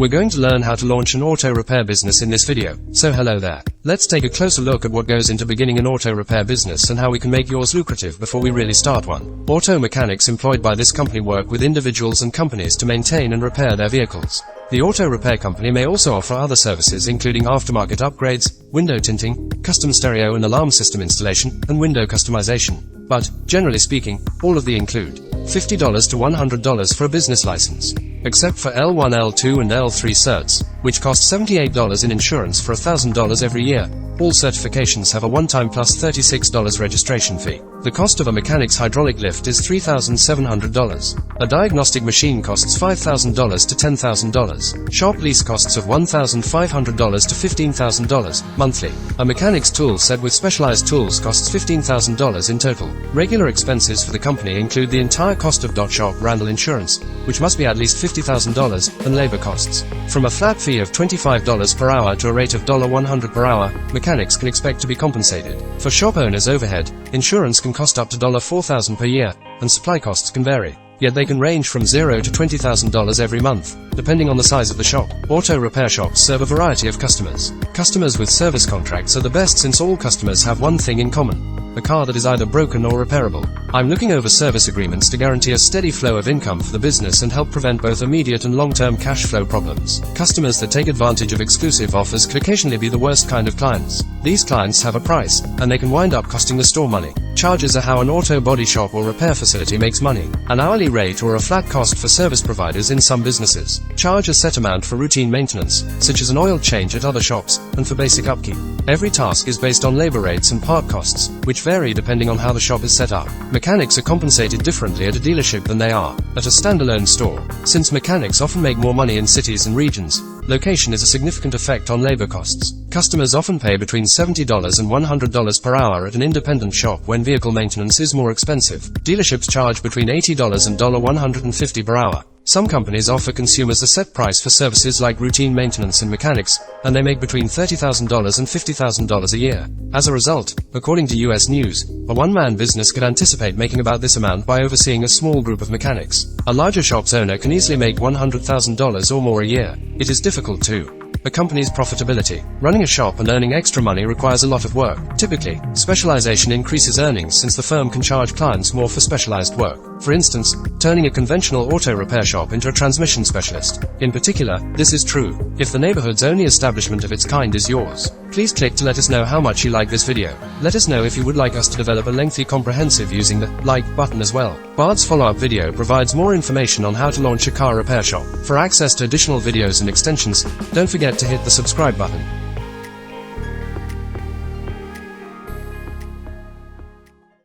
We're going to learn how to launch an auto repair business in this video, so hello there. Let's take a closer look at what goes into beginning an auto repair business and how we can make yours lucrative before we really start one. Auto mechanics employed by this company work with individuals and companies to maintain and repair their vehicles. The auto repair company may also offer other services including aftermarket upgrades, window tinting, custom stereo and alarm system installation, and window customization. But, generally speaking, all of the include $50 to $100 for a business license. Except for L1, L2 and L3 certs, which cost $78 in insurance for $1,000 every year. All certifications have a one-time plus $36 registration fee. The cost of a mechanic's hydraulic lift is $3,700. A diagnostic machine costs $5,000 to $10,000. Shop lease costs of $1,500 to $15,000 monthly. A mechanic's tool set with specialized tools costs $15,000 in total. Regular expenses for the company include the entire cost of .shop Randall insurance, which must be at least $50,000, and labor costs. From a flat fee of $25 per hour to a rate of $100 per hour, mechanics can expect to be compensated. For shop owners' overhead, insurance can cost up to $4,000 per year, and supply costs can vary. Yet they can range from $0 to $20,000 every month, depending on the size of the shop. Auto repair shops serve a variety of customers. Customers with service contracts are the best since all customers have one thing in common: a car that is either broken or repairable. I'm looking over service agreements to guarantee a steady flow of income for the business and help prevent both immediate and long-term cash flow problems. Customers that take advantage of exclusive offers can occasionally be the worst kind of clients. These clients have a price, and they can wind up costing the store money. Charges are how an auto body shop or repair facility makes money. An hourly rate or a flat cost for service providers in some businesses. Charge a set amount for routine maintenance, such as an oil change at other shops, and for basic upkeep. Every task is based on labor rates and part costs, which vary depending on how the shop is set up. Mechanics are compensated differently at a dealership than they are at a standalone store. Since mechanics often make more money in cities and regions, location is a significant effect on labor costs. Customers often pay between $70 and $100 per hour at an independent shop when vehicle maintenance is more expensive. Dealerships charge between $80 and $150 per hour. Some companies offer consumers a set price for services like routine maintenance and mechanics, and they make between $30,000 and $50,000 a year. As a result, according to US News, a one-man business could anticipate making about this amount by overseeing a small group of mechanics. A larger shop's owner can easily make $100,000 or more a year. It is difficult to a company's profitability. Running a shop and earning extra money requires a lot of work. Typically, specialization increases earnings since the firm can charge clients more for specialized work. For instance, turning a conventional auto repair shop into a transmission specialist. In particular, this is true if the neighborhood's only establishment of its kind is yours. Please click to let us know how much you like this video. Let us know if you would like us to develop a lengthy comprehensive using the like button as well. Bard's follow-up video provides more information on how to launch a car repair shop. For access to additional videos and extensions, don't forget to hit the subscribe button.